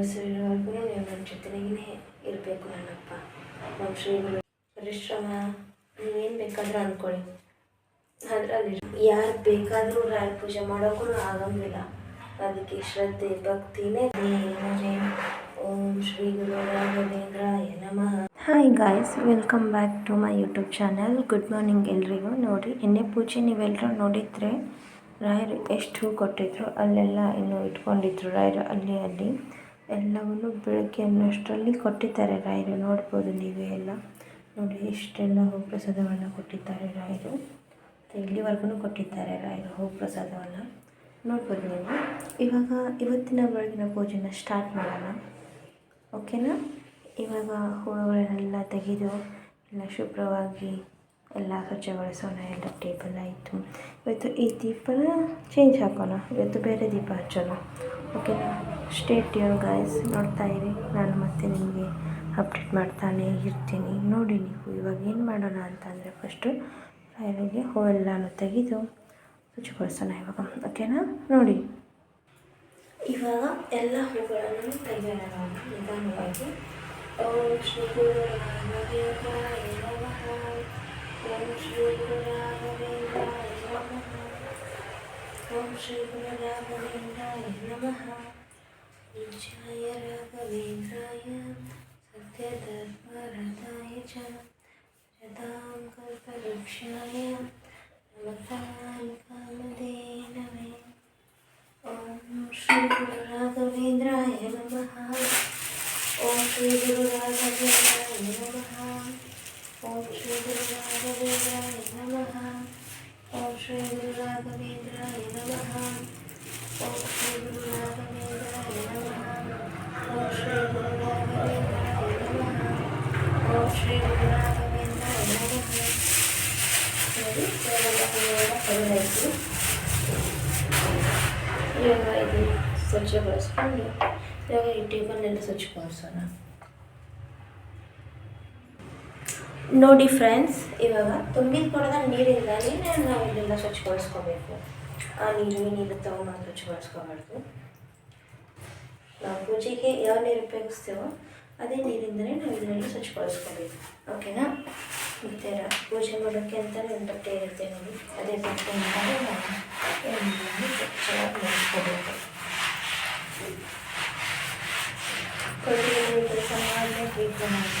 ಉಸಿರಿರೋವರೆಗೂ ನೀವು ನನ್ನ ಜೊತೆಗೇ ಇರಬೇಕು ನನ್ನಪ್ಪ. ನಮ್ಮ ಶ್ರೀಗಳು ಪರಿಶ್ರಮ ನೀವೇನು ಬೇಕಾದರೂ ಅಂದ್ಕೊಳ್ಳಿ, ಅದರಲ್ಲಿ ಯಾರು ಬೇಕಾದರೂ ರಾಯರ ಪೂಜೆ ಮಾಡೋಕ್ಕೂ ಆಗಂಗಿಲ್ಲ. ಅದಕ್ಕೆ ಶ್ರದ್ಧೆ ಭಕ್ತಿನೇ ದೇವರೇ. ಓಂ ಶ್ರೀ ಗುರು ರಾಘವೇಂದ್ರಾಯ ನಮಃ. Hi guys, welcome back to my YouTube channel. Good morning ಎಲ್ರಿಗೂ. ನೋಡಿ, ಎಣ್ಣೆ ಪೂಜೆ ನೀವೆಲ್ಲರೂ ನೋಡಿದರೆ ರಾಯರು ಎಷ್ಟು ಹೂ ಕೊಟ್ಟಿದ್ರು ಅಲ್ಲೆಲ್ಲ ಇನ್ನೂ ಇಟ್ಕೊಂಡಿದ್ರು ರಾಯರು. ಅಲ್ಲಿ ಎಲ್ಲವನ್ನು ಬೆಳಗ್ಗೆ ಅನ್ನೋಷ್ಟರಲ್ಲಿ ಕೊಟ್ಟಿದ್ದಾರೆ ರಾಯರು. ನೋಡ್ಬೋದು ನೀವೇ ಎಲ್ಲ ನೋಡಿ, ಇಷ್ಟೆಲ್ಲ ಹೂ ಪ್ರಸಾದವನ್ನು ಕೊಟ್ಟಿದ್ದಾರೆ ರಾಯರು. ಇಲ್ಲಿವರೆಗೂ ಕೊಟ್ಟಿದ್ದಾರೆ ರಾಯರು ಹೂ ಪ್ರಸಾದವನ್ನು ನೋಡ್ಬೋದು ನೀವು. ಇವತ್ತಿನ ಬೆಳಗಿನ ಪೂಜೆನ ಸ್ಟಾರ್ಟ್ ಮಾಡೋಣ, ಓಕೆನಾ? ಇವಾಗ ಹೂವುಗಳನ್ನೆಲ್ಲ ತೆಗೆದು ಎಲ್ಲ ಶುಭ್ರವಾಗಿ ಎಲ್ಲ ಸ್ವಚ್ಛಗೊಳಿಸೋಣ. ಎಲ್ಲ ಟೇಬಲ್ ಆಯಿತು. ಇವತ್ತು ಈ ದೀಪನ ಚೇಂಜ್ ಹಾಕೋಣ, ಇವತ್ತು ಬೇರೆ ದೀಪ ಹಚ್ಚೋಣ, ಓಕೆನಾ? ಸ್ಟೇ ಟ್ಯೂನ್ ಗಾಯ್ಸ್, ನೋಡ್ತಾ ಇರಿ. ನಾನು ಮತ್ತೆ ನಿಮಗೆ ಅಪ್ಡೇಟ್ ಮಾಡ್ತಾನೆ ಇರ್ತೀನಿ. ನೋಡಿ ನೀವು ಇವಾಗ ಏನು ಮಾಡೋಣ ಅಂತಂದರೆ, ಫಸ್ಟು ರಾಯರಿಗೆ ಹೂವೆಲ್ಲನೂ ತೆಗೆದು ಸ್ವಚ್ಛಗೊಳಿಸೋಣ ಇವಾಗ, ಓಕೆನಾ? ನೋಡಿ, ಇವಾಗ ಎಲ್ಲ ಹೂಗಳನ್ನು ತೆಗೆಯೋಣ ನಾವು ನಿಧಾನವಾಗಿ. ಓಂ ಶ್ರೀ ಗುರು ರಾಘವೇಂದ್ರಾಯ ನಮಃ. ಓಂ ಶ್ರೀ ಗುರು ರಾಘವೇಂದ್ರಾಯ ನಮಃ. ಓಂ ಶ್ರೀ ಗುರು ರಾಘವೇಂದ್ರಾಯ ನಮಃ. ಜಯ ರಾಘವೇಂದ್ರಾಯ ಸತ್ಯಧರ್ಮರತಾಯ ಚ ಜತಾಂ ಕಲ್ಪವೃಕ್ಷಾಯ ನಮತಾಂ ಕಾಮಧೇನವೇ. ಓಂ ಶ್ರೀ ಗುರು ರಾಘವೇಂದ್ರಾಯ ನಮಃ. ಓಂ ಶ್ರೀ ಗುರು ರಾಘವೇಂದ್ರಾಯ ನಮಃ. ಓಂ ಶ್ರೀ ಗುರು ರಾಘವೇಂದ್ರಾಯ ನಮಃ. ಓಂ ಶ್ರೀ ಗುರು ರಾಘವೇಂದ್ರಾಯ ನಮಃ. ಓಂ ಶ್ರೀ ಗುರು ರಾಘವೇಂದ್ರಾಯ ನಮಃ. ಓಂ ಶ್ರೀ ಗುರು ರಾಘವೇಂದ್ರಾಯ ನಮಃ. ಓಂ ಶ್ರೀ ಗುರು ರಾಘವೇಂದ್ರಾಯ ನಮಃ. ನೋಡಿ, ಕರೆದಾಯಿತು. ಇವಾಗ ಇದು ಸ್ವಚ್ಛಗೊಳಿಸ್ಕೊಂಡು ಇವಾಗ ಈ ಟೇಬಲ್ನೆಲ್ಲ ಸ್ವಚ್ಛಗೊಳಿಸೋಣ. ನೋಡಿ ಫ್ರೆಂಡ್ಸ್, ಇವಾಗ ತುಂಬಿದ ಕೊಡದ ನೀರಿಂದಲೇ ನಾವು ಇಲ್ಲೆಲ್ಲ ಸ್ವಚ್ಛಗೊಳಿಸ್ಕೋಬೇಕು. ಆ ನೀರು ತಗೊಂಡು ಸ್ವಚ್ಛಗೊಳಿಸ್ಕೋಬಾರ್ದು. ನಾವು ಪೂಜೆಗೆ ಯಾವ ನೀರು ಉಪಯೋಗಿಸ್ತೇವೋ ಅದೇ ನೀರಿಂದಲೇ ನಾವು ಇದನ್ನೆಲ್ಲ ಸ್ವಚ್ಛಗೊಳಿಸ್ಕೋಬೇಕು, ಓಕೆನಾ? ಮತ್ತು ಪೂಜೆ ಮಾಡೋಕ್ಕೆ ಅಂತಲೇ ಒಂದು ಬಟ್ಟೆ ಇರುತ್ತೆ ನೋಡಿ, ಅದೇ ಬಟ್ಟೆಯಿಂದಲೇ ನಾವು ಸ್ವಚ್ಛವಾಗಿ ಮಾಡಿಸ್ಕೋಬೇಕು. ಕೊಡುಗೆ ಕೆಲಸ ಮಾಡಲೇಬೇಕು ನಾವು.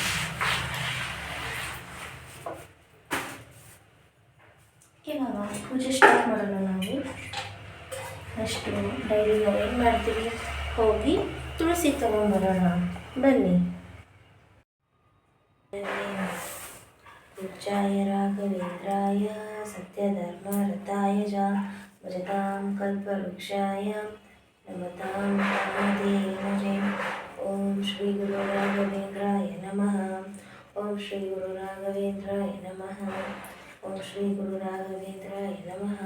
ಇವಾಗ ಪೂಜೆ ಸ್ಟಾರ್ಟ್ ಮಾಡೋಣ ನಾವು. ಅಷ್ಟು ಡೈಲಿ ನಾವು ಏನು ಮಾಡ್ತೀವಿ, ಹೋಗಿ ತುಳಸಿ ತಗೊಂಡ್ಬರೋಣ, ಬನ್ನಿ. ಪೂಜ್ಯಾಯ ರಾಘವೇಂದ್ರಾಯ ಸತ್ಯಧರ್ಮರತಾಯ ಚ ಭಜತಾಂ ಕಲ್ಪವೃಕ್ಷಾಯ ನಮತಾಂ ಕಾಮಧೇನವೇ. ಓಂ ಶ್ರೀ ಗುರು ರಾಘವೇಂದ್ರಾಯ ನಮಃ. ಓಂ ಶ್ರೀ ಗುರು ರಾಘವೇಂದ್ರಾಯ ನಮಃ. ಓಂ ಶ್ರೀ ಗುರು ರಾಘವೇಂದ್ರಾಯ ನಮಃ.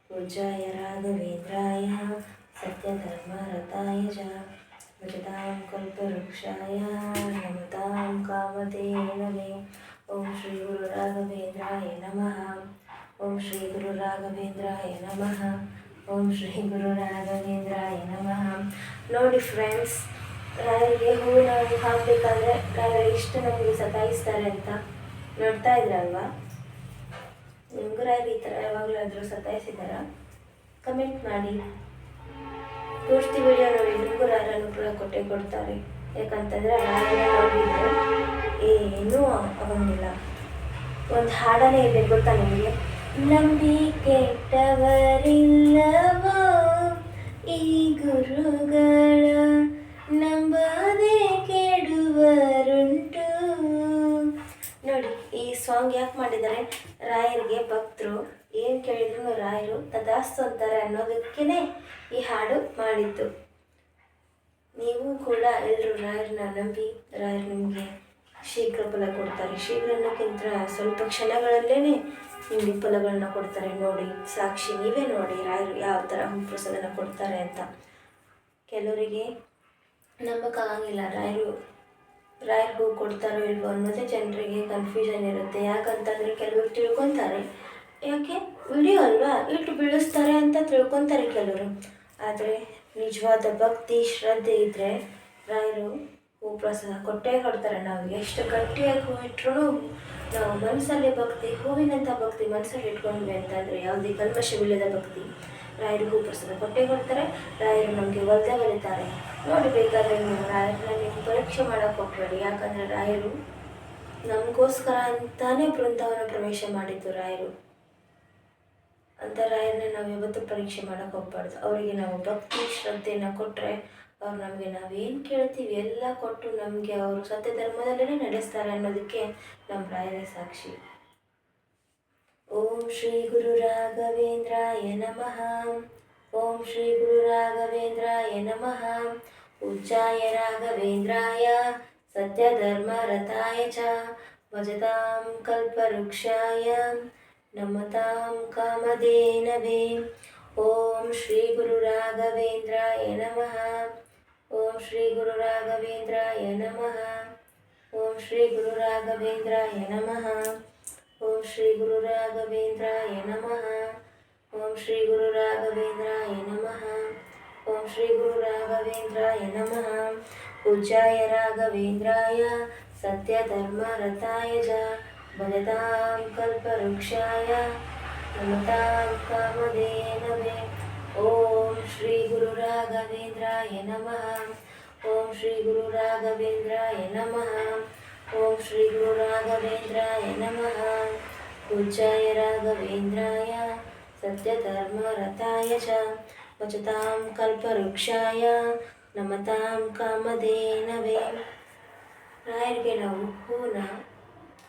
ಪೂಜ್ಯಾಯ ರಾಘವೇಂದ್ರಾಯ ಸತ್ಯಧರ್ಮರತಾಯ ಚ ಭಜತಾಂ ಕಲ್ಪವೃಕ್ಷಾಯ ನಮತಾಂ ಕಾಮಧೇನವೇ. ಓಂ ಶ್ರೀ ಗುರು ರಾಘವೇಂದ್ರಾಯ ನಮಃ. ಓಂ ಶ್ರೀ ಗುರು ರಾಘವೇಂದ್ರಾಯ ನಮಃ. ಓಂ ಶ್ರೀ ಗುರು ರಾಘವೇಂದ್ರಾಯ ನಮಃ. ನೋಡಿ ಫ್ರೆಂಡ್ಸ್, ರಾಯರಿಗೆ ಹೂವು ನಾವು ಹಾಕಬೇಕಾದ್ರೆ ರಾಯರು ಎಷ್ಟು ನಮಗೆ ಸತಾಯಿಸ್ತಾರೆ ಅಂತ ನೋಡ್ತಾ ಇದ್ರಲ್ವಾ? ನಿಮಗೂ ರಾಯರು ಈ ಥರ ಯಾವಾಗಲಾದರೂ ಸತಾಯಿಸಿದಾರ? ಕಮೆಂಟ್ ಮಾಡಿ. ಪೂರ್ತಿ ವಿಡಿಯೋ ನೋಡಿ, ನಿಮಗೂ ರಾಯರ ಅನುಗ್ರಹ ಕೊಟ್ಟೇ ಕೊಡ್ತಾರೆ. ಯಾಕಂತಂದರೆ ರಾಯರ ನೋಡಿದರೆ ಏನೂ ಆಗೋಂಗಿಲ್ಲ. ಒಂದು ಹಾಡನೇ ಇದೆ, ಗೊತ್ತಾ ನಿಮಗೆ? ನಂಬಿ ಕೆಟ್ಟವರಿಲ್ಲವೋ ಈ ಗುರುಗಳ, ನಂಬದೆ ಕೆಡುವರುಂಟು. ನೋಡಿ, ಈ ಸಾಂಗ್ ಯಾಕೆ ಮಾಡಿದ್ದಾರೆ? ರಾಯರಿಗೆ ಭಕ್ತರು ಏನು ಕೇಳಿದ್ರು ರಾಯರು ತದಾಸ್ತು ಅಂತಾರೆ ಅನ್ನೋದಕ್ಕೇ ಈ ಹಾಡು ಮಾಡಿದ್ದು. ನೀವು ಕೂಡ ಎಲ್ಲರೂ ರಾಯರನ್ನ ನಂಬಿ, ರಾಯರು ನಿಮಗೆ ಶೀಘ್ರ ಫಲ ಕೊಡ್ತಾರೆ. ಶೀಘ್ರ ಅನ್ನೋಕ್ಕಿಂತ ಸ್ವಲ್ಪ ಕ್ಷಣಗಳಲ್ಲೇ ನಿಮಗೆ ಫಲಗಳನ್ನ ಕೊಡ್ತಾರೆ. ನೋಡಿ, ಸಾಕ್ಷಿ ನೀವೇ ನೋಡಿ ರಾಯರು ಯಾವ ಥರ ಹೂ ಪ್ರಸಾದನ ಕೊಡ್ತಾರೆ ಅಂತ. ಕೆಲವರಿಗೆ ನಂಬಕ್ಕಾಗಂಗಿಲ್ಲ ರಾಯರು ಹೂ ಕೊಡ್ತಾರೋ ಇಲ್ವೋ ಅನ್ನೋದೇ ಜನರಿಗೆ ಕನ್ಫ್ಯೂಷನ್ ಇರುತ್ತೆ. ಯಾಕಂತಂದರೆ ಕೆಲವರು ತಿಳ್ಕೊತಾರೆ, ಯಾಕೆ ವಿಡಿಯೋ ಅಲ್ವಾ ಇಟ್ಟು ಬೀಳಿಸ್ತಾರೆ ಅಂತ ತಿಳ್ಕೊತಾರೆ ಕೆಲವರು. ಆದರೆ ನಿಜವಾದ ಭಕ್ತಿ ಶ್ರದ್ಧೆ ಇದ್ದರೆ ರಾಯರು ಹೂ ಪ್ರಸಾದ ಕೊಟ್ಟೇ ಕೊಡ್ತಾರೆ. ನಾವು ಎಷ್ಟು ಗಟ್ಟಿಯಾಗಿ ಹೂ ಇಟ್ಟರು ನಾವು ಮನಸ್ಸಲ್ಲಿ ಭಕ್ತಿ, ಹೂವಿನಂಥ ಭಕ್ತಿ ಮನಸ್ಸಲ್ಲಿ ಇಟ್ಕೊಂಡ್ವಿ ಅಂತಂದರೆ, ಯಾವುದೇ ಕಲ್ಮಶವಿಲ್ಲದ ಭಕ್ತಿ, ರಾಯರು ಹೂ ಪ್ರಸಾದ ಕೊಟ್ಟೇ ಕೊಡ್ತಾರೆ. ರಾಯರು ನಮಗೆ ಒಲ್ದೇ ಒಲಿತಾರೆ. ನೋಡಿ, ಬೇಕಾದರೆ ನೀವು ರಾಯರನ್ನ ನೀವು ಪರೀಕ್ಷೆ ಮಾಡೋಕ್ಕೆ ಹೋಗ್ಬೇಡಿ. ಯಾಕಂದರೆ ರಾಯರು ನಮಗೋಸ್ಕರ ಅಂತಾನೇ ಬೃಂದಾವನ ಪ್ರವೇಶ ಮಾಡಿದ್ದು ರಾಯರು. ಅಂತ ರಾಯರನ್ನ ನಾವು ಯಾವತ್ತೂ ಪರೀಕ್ಷೆ ಮಾಡೋಕ್ಕೆ ಹೋಗ್ಬಾರ್ದು. ಅವರಿಗೆ ನಾವು ಭಕ್ತಿ ಶ್ರದ್ಧೆಯನ್ನು ಕೊಟ್ಟರೆ ಅವ್ರು ನಮಗೆ ನಾವೇನು ಕೇಳ್ತೀವಿ ಎಲ್ಲ ಕೊಟ್ಟು ನಮಗೆ ಅವರು ಸತ್ಯ ಧರ್ಮದಲ್ಲೇ ನಡೆಸ್ತಾರೆ ಅನ್ನೋದಕ್ಕೆ ನಮ್ಮ ರಾಯರೇ ಸಾಕ್ಷಿ. ಓಂ ಶ್ರೀ ಗುರು ರಾಘವೇಂದ್ರಾಯ ನಮಃ. ಓಂ ಶ್ರೀ ಗುರು ರಾಘವೇಂದ್ರಾಯ ನಮಃ. ಪೂಜ್ಯಾಯ ರಾಘವೇಂದ್ರಾಯ ಸತ್ಯಧರ್ಮರತಾಯ ಚ ಭಜತಾಂ ಕಲ್ಪವೃಕ್ಷಾಯ ನಮತಾಂ ಕಾಮಧೇನವೇ. ಓಂ ಶ್ರೀ ಗುರು ರಾಘವೇಂದ್ರಾಯ ನಮಃ. ಓಂ ಶ್ರೀ ಗುರು ರಾಘವೇಂದ್ರಾಯ ನಮಃ. ಓಂ ಶ್ರೀ ಗುರು ರಾಘವೇಂದ್ರಾಯ ನಮಃ. ಓಂ ಶ್ರೀ ಗುರು ರಾಘವೇಂದ್ರಾಯ ನಮಃ. ಓಂ ಶ್ರೀ ಗುರು ರಾಘವೇಂದ್ರಾಯ ನಮಃ. ಓಂ ಶ್ರೀ ಗುರು ರಾಘವೇಂದ್ರಾಯ ನಮಃ. ಪೂಜ್ಯಾಯ ರಾಘವೇಂದ್ರಾಯ ಸತ್ಯಧರ್ಮರತಾಯ ಚ ಭಜತಾಂ ಕಲ್ಪವೃಕ್ಷಾಯ ನಮತಾಂ ಕಾಮಧೇನವೇ. ಓಂ ಶ್ರೀ ಗುರು ರಾಘವೇಂದ್ರಾಯ ನಮಃ. ಓಂ ಶ್ರೀ ಗುರು ರಾಘವೇಂದ್ರಾಯ ನಮಃ. ಓಂ ಶ್ರೀ ಗುರು ರಾಘವೇಂದ್ರಾಯ ನಮಃ. ಪೂಜ್ಯಾಯ ರಾಘವೇಂದ್ರಾಯ ಸತ್ಯಧರ್ಮರತಾಯ ಚ ಭಜತಾಂ ಕಲ್ಪವೃಕ್ಷಾಯ ನಮತಾಂ ಕಾಮಧೇನವೇ. ರಾಯರಿಗೆ ನಾವು ಹೂನ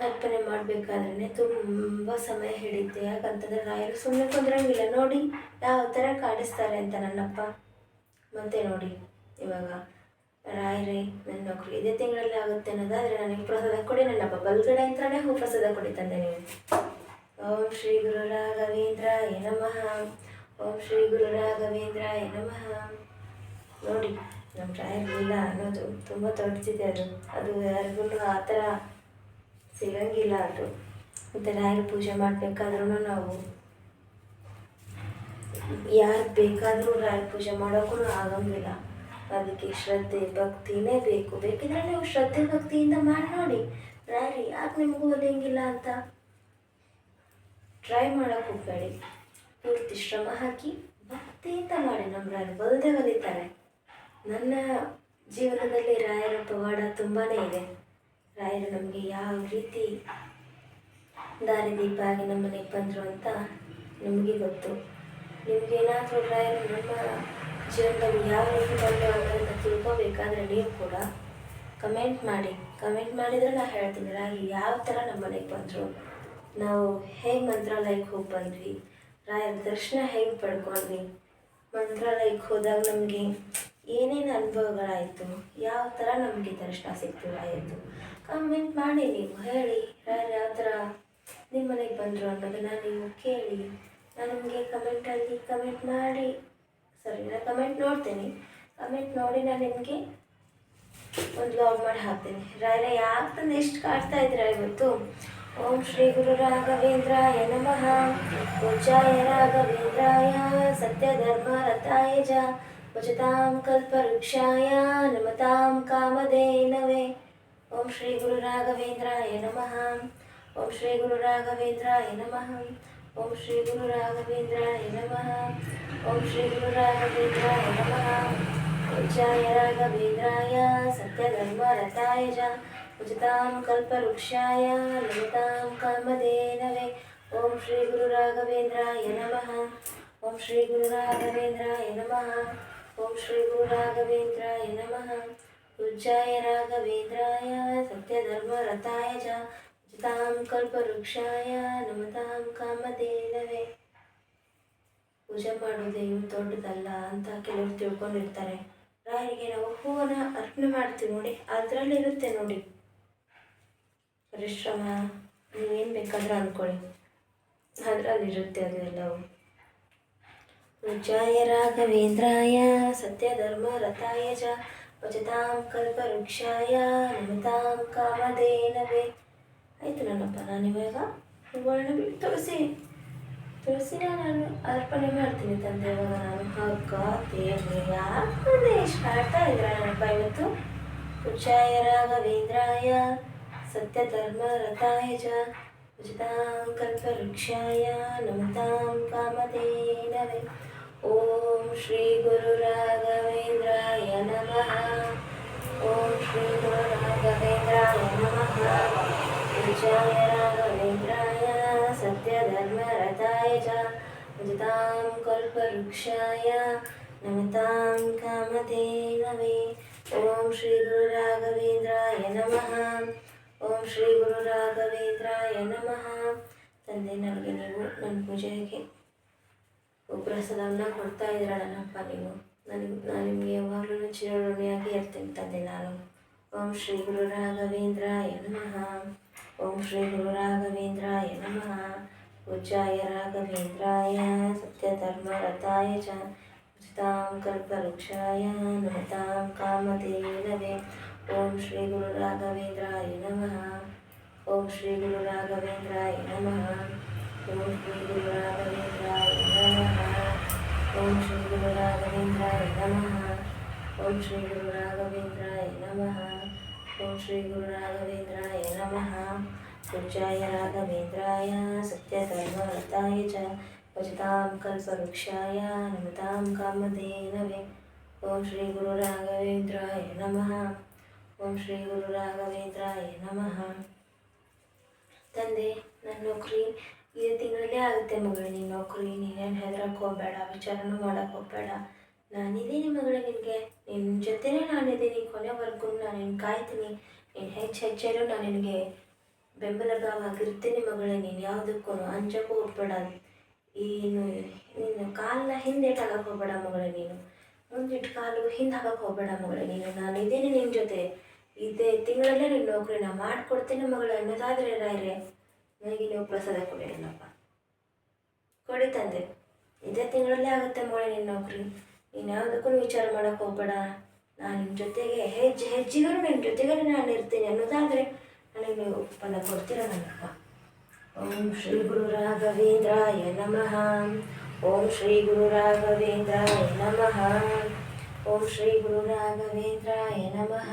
ಅರ್ಪಣೆ ಮಾಡಬೇಕಾದ್ರೆ ತುಂಬ ಸಮಯ ಹಿಡಿಯುತ್ತೆ. ಯಾಕಂತಂದರೆ ರಾಯರು ಸುಮ್ಮನೆ ಕುಂದ್ರಂಗಿಲ್ಲ. ನೋಡಿ ಯಾವ ಥರ ಕಾಡಿಸ್ತಾರೆ ಅಂತ ನನ್ನಪ್ಪ. ಮತ್ತೆ ನೋಡಿ, ಇವಾಗ ರಾಯರೇ ನನ್ನ ನೌಕರಿ ಇದೇ ತಿಂಗಳಲ್ಲಿ ಆಗುತ್ತೆ ಅನ್ನೋದಾದರೆ ನನಗೆ ಪ್ರಸಾದ ಕೊಡಿ ನನ್ನಪ್ಪ. ಬಲ್ಗಡೆ ಅಂತಲೇ ಹೂ ಪ್ರಸಾದ ಕೊಡಿ ತಂದೆ ನೀವು. ಓಂ ಶ್ರೀ ಗುರು ರಾಘವೇಂದ್ರಾಯ ನಮಃ. ಓಂ ಶ್ರೀ ಗುರು ರಾಘವೇಂದ್ರಾಯ ನಮಃ. ನೋಡಿ, ನಮ್ಮ ರಾಯರಿಲ್ಲ ಅನ್ನೋದು ತುಂಬ ದೊಡ್ಡದಿದೆ. ಅದು ಯಾರಿಗೂ ಆ ಥರ ಸಿಗಂಗಿಲ್ಲ. ಅದು ಮತ್ತು ರಾಯರ ಪೂಜೆ ಮಾಡಬೇಕಾದ್ರೂ ನಾವು ಯಾರು ಬೇಕಾದರೂ ರಾಯರ ಪೂಜೆ ಮಾಡೋಕ್ಕೂ ಆಗಂಗಿಲ್ಲ. ಅದಕ್ಕೆ ಶ್ರದ್ಧೆ ಭಕ್ತಿನೇ ಬೇಕು. ಬೇಕಿದ್ರೆ ನೀವು ಶ್ರದ್ಧೆ ಭಕ್ತಿಯಿಂದ ಮಾಡಿ ನೋಡಿ. ರಾಯರಿ ಯಾಕೆ ನಿಮಗೂ ಒಲಿಯಂಗಿಲ್ಲ ಅಂತ ಟ್ರೈ ಮಾಡೋಕ್ಕೆ ಹೋಗಬೇಡಿ. ಪೂರ್ತಿ ಶ್ರಮ ಹಾಕಿ ಭಕ್ತಿಯಿಂದ ಮಾಡಿ. ನಮ್ಮ ರಾಯರು ಬಲ್ದೇ ಒಲಿತಾರೆ. ನನ್ನ ಜೀವನದಲ್ಲಿ ರಾಯರ ಪವಾಡ ತುಂಬಾ ಇದೆ. ರಾಯರು ನಮಗೆ ಯಾವ ರೀತಿ ದಾರಿದೀಪ ಆಗಿ ನಮ್ಮ ಮನೆಗೆ ಬಂದರು ಅಂತ ನಮಗೆ ಗೊತ್ತು. ನಿಮಗೇನಾದರೂ ರಾಯರು ನಮ್ಮ ಜೀವನದಲ್ಲಿ ಯಾವ ರೀತಿ ಬಂದರು ಅನ್ನೋದನ್ನು ತಿಳ್ಕೊಬೇಕಾದ್ರೆ ನೀವು ಕೂಡ ಕಮೆಂಟ್ ಮಾಡಿ. ಕಮೆಂಟ್ ಮಾಡಿದರೆ ನಾನು ಹೇಳ್ತೀನಿ ರಾಯರು ಯಾವ ಥರ ನಮ್ಮ ಮನೆಗೆ ಬಂದರು, ನಾವು ಹೇಗೆ ಮಂತ್ರಾಲಯಕ್ಕೆ ಹೋಗಿ ಬಂದ್ವಿ, ರಾಯರ ದರ್ಶನ ಹೇಗೆ ಪಡ್ಕೊಂಡ್ವಿ, ಮಂತ್ರಾಲಯಕ್ಕೆ ಹೋದಾಗ ನಮಗೆ ಏನೇನು ಅನುಭವಗಳಾಯಿತು, ಯಾವ ಥರ ನಮಗೆ ದರ್ಶನ ಸಿಕ್ತು ರಾಯರದು. ಕಮೆಂಟ್ ಮಾಡಿ, ನೀವು ಹೇಳಿ ರಾಯರು ಯಾವ ಥರ ನಿಮ್ಮ ಮನೆಗೆ ಬಂದರು ಅನ್ನೋದನ್ನು ನೀವು ಕೇಳಿ. ನಾನು ನಿಮಗೆ ಕಮೆಂಟಲ್ಲಿ ಕಮೆಂಟ್ ಮಾಡಿ, ನಾನು ಕಮೆಂಟ್ ನೋಡ್ತೀನಿ. ಕಮೆಂಟ್ ನೋಡಿ ನಾನು ನಿಮಗೆ ಒಂದು ವ್ಲಾಗ್ ಮಾಡಿ ಹಾಕ್ತೀನಿ. ರಾಯರ ಯಾಕೆ ತಂದು ಎಷ್ಟು ಕಾಡ್ತಾ ಇದ್ದೀರಾ ಇವತ್ತು. ಓಂ ಶ್ರೀ ಗುರು ರಾಘವೇಂದ್ರಾಯ ನಮಃ. ಪೂಜ್ಯಾಯ ರಾಘವೇಂದ್ರಾಯ ಸತ್ಯಧರ್ಮರತಾಯ ಚ ಭಜತಾಂ ಕಲ್ಪವೃಕ್ಷಾಯ ನಮತಾಂ ಕಾಮಧೇನವೇ. ಓಂ ಶ್ರೀ ಗುರು ರಾಘವೇಂದ್ರಾಯ ನಮಃ. ಓಂ ಶ್ರೀ ಗುರು ರಾಘವೇಂದ್ರಾಯ ನಮಃ. ಓಂ ಶ್ರೀ ಗುರು ರಾಘವೇಂದ್ರಾಯ ನಮಃ. ಓಂ ಶ್ರೀ ಗುರು ರಾಘವೇಂದ್ರಾಯ ನಮಃ. ಪೂಜ್ಯಾಯ ರಾಘವೇಂದ್ರಾಯ ಸತ್ಯಧರ್ಮರತಾಯ ಚ ಭಜತಾಂ ಕಲ್ಪವೃಕ್ಷಾಯ ನಮತಾಂ ಕಾಮಧೇನವೇ. ಓಂ ಶ್ರೀ ಗುರು ರಾಘವೇಂದ್ರಾಯ ನಮಃ. ಓಂ ಶ್ರೀ ಗುರು ರಾಘವೇಂದ್ರಾಯ ನಮಃ. ಓಂ ಶ್ರೀ ಗುರು ರಾಘವೇಂದ್ರಾಯ ನಮಃ. ಪೂಜ್ಯಾಯ ರಾಘವೇಂದ್ರಾಯ ಸತ್ಯಧರ್ಮರತಾಯ ಚ ಭಜತಾಂ ಕಲ್ಪವೃಕ್ಷಾಯ ನಮತಾಂ ಕಾಮಧೇನವೇ. ಪೂಜೆ ಮಾಡೋದೇನು ದೊಡ್ಡದಲ್ಲ ಅಂತ ಕೆಲವರು ತಿಳ್ಕೊಂಡಿರ್ತಾರೆ. ರಾಯರಿಗೆ ನಾವು ಹೂವನ್ನು ಅರ್ಪಣೆ ಮಾಡ್ತೀವಿ ನೋಡಿ, ಅದರಲ್ಲಿರುತ್ತೆ ನೋಡಿ ಪರಿಶ್ರಮ. ನೀವೇನು ಬೇಕಾದರೂ ಅಂದ್ಕೊಳ್ಳಿ, ಅದರಲ್ಲಿರುತ್ತೆ ಅದು ಎಲ್ಲವೂ. ಪೂಜ್ಯಾಯ ರಾಘವೇಂದ್ರಾಯ ಸತ್ಯಧರ್ಮರತಾಯ ಚ ಭಜತಾಂ ಕಲ್ಪವೃಕ್ಷಾಯ ನಮತಾಂ ಕಾಮಧೇನವೇ. ಆಯಿತು ನನ್ನಪ್ಪ. ನಾನು ಇವಾಗ ಹೂಗಳನ್ನ ಬಿಟ್ಟು ತುಳಸಿನ ನಾನು ಅರ್ಪಣೆ ಮಾಡ್ತೀನಿ ತಂದೆ. ಇವಾಗ ನಾನು ಹಗ್ಗ ತೇರು ಯಾಕೆ ಎಷ್ಟು ಆಡ್ತಾ ಇದ್ದೀರಾ ನನ್ನಪ್ಪ ಇವತ್ತು. पूज्याय राघवेन्द्राय सत्यधर्मरताय च भजतां कल्पवृक्षाय नमतां कामधेनवे। ॐ श्री गुरु राघवेन्द्राय नमः। ॐ श्री गुरु राघवेन्द्राय नमः। पूज्याय राघवेन्द्राय सत्यधर्मरताय च भजतां कल्पवृक्षाय नमतां कामधेनवे। ओम श्री गुरु राघवेन्द्राय नमः। ओम श्री गुरु ರಾಘವೇಂದ್ರಾಯ ನಮಃ. ತಂದೆ, ನನಗೆ ನೀವು ನನ್ನ ಪೂಜೆಗೆ ಪ್ರಸಾದವನ್ನು ಕೊಡ್ತಾ ಇದ್ದೀರ ನನ್ನಪ್ಪ. ನೀವು ನಾನು ನಿಮಗೆ ಯಾವಾಗಲೂ ಚಿರಋಣಿಯಾಗಿ ಇರ್ತೀನಿ ತಂದೆ ನಾನು. ಓಂ ಶ್ರೀ ಗುರು ರಾಘವೇಂದ್ರಾಯ ನಮಃ. ಓಂ ಶ್ರೀ ಗುರು ರಾಘವೇಂದ್ರಾಯ ನಮಃ. पूज्याय राघवेन्द्राय सत्यधर्मरताय च भजतां कल्पवृक्षाय नमतां कामधेनवे। ओम श्री गुरु राघवेन्द्राय नमः। ओम श्री गुरु राघवेन्द्राय नमः। ओम श्री गुरु राघवेन्द्राय नमः। ओम श्री गुरु राघवेन्द्राय नमः। ओम श्री गुरु राघवेन्द्राय नमः। ओम श्री गुरु राघवेन्द्राय नमः। पूज्याय राघवेन्द्राय सत्यधर्मरताय च भजतां कल्पवृक्षाय नमतां कामधेनवे। ओम श्री गुरु राघवेन्द्राय नमः। ओम श्री गुरु राघवेन्द्राय नमः. ತಂದೆ, ನನ್ನ ನೌಕರಿ ಇದೇ ತಿಂಗಳಲ್ಲೇ ಆಗುತ್ತೆ ಮಗಳೇ. ನಿನ್ನ ನೌಕರಿ ನೀನೇನು ಹೆದರಕ್ಕೆ ಹೋಗಬೇಡ, ವಿಚಾರನೂ ಮಾಡೋಕ್ಕೆ ಹೋಗಬೇಡ. ನಾನಿದ್ದೀನಿ ಮಗಳೇ, ನಿನಗೆ ನಿನ್ನ ಜೊತೆನೇ ನಾನಿದ್ದೀನಿ. ಕೊನೆವರೆಗೂ ನಾನು ನಿನ್ನ ಕಾಯ್ತೀನಿ. ನೀನು ಹೆಚ್ಚೆಚ್ಚರು ನಾನು ನಿನಗೆ ಬೆಂಬಲವಾಗಿರ್ತೀನಿ ಮಗಳೇ. ನೀನು ಯಾವುದಕ್ಕೂ ಅಂಜಕ್ಕೂ ಹೋಗ್ಬೇಡ. ನಿನ್ನ ಕಾಲನ್ನ ಹಿಂದೇಟಾಗಕ್ಕೆ ಹೋಗಬೇಡ ಮಗಳೇ. ನೀನು ಮುಂದಿಟ್ಟು ಕಾಲು ಹಿಂದೆ ಹಾಕಕ್ಕೆ ಹೋಗಬೇಡ ಮಗಳೇ. ನಾನಿದ್ದೀನಿ ನಿನ್ನ ಜೊತೆ. ಇದೇ ತಿಂಗಳಲ್ಲೇ ನಿನ್ನ ನೌಕರಿನ ಮಾಡಿಕೊಡ್ತೀನಿ ಮಗಳೇ ಅನ್ನೋದಾದರೆ ರಾಯರೇ, ನನಗೆ ನೀವು ಪ್ರಸಾದ ಕೊಡಿ ಏನಪ್ಪ. ಕೊಡಿ ತಂದೆ, ಇದೇ ತಿಂಗಳಲ್ಲೇ ಆಗುತ್ತೆ ಮಗಳೇ ನಿನ್ನ ನೌಕರಿ. ನೀನು ಯಾವುದಕ್ಕೂ ವಿಚಾರ ಮಾಡೋಕ್ಕೆ ಹೋಗಬೇಡ. ನಾನು ನಿಮ್ಮ ಜೊತೆಗೆ ಹೆಜ್ಜೆಗೂ ನಿನ್ನ ಜೊತೆಗೇ ನಾನು ಇರ್ತೀನಿ ಅನ್ನೋದಾದರೆ ನನಗೆ ನೀವು ಒಪ್ಪಂದ ಕೊಡ್ತೀರ ನನ್ನಪ್ಪ. ಓಂ ಶ್ರೀ ಗುರು ರಾಘವೇಂದ್ರಾಯ ನಮಃ. ಓಂ ಶ್ರೀ ಗುರು ರಾಘವೇಂದ್ರಾಯ ನಮಃ. ಓಂ ಶ್ರೀ ಗುರು ರಾಘವೇಂದ್ರಾಯ ನಮಃ.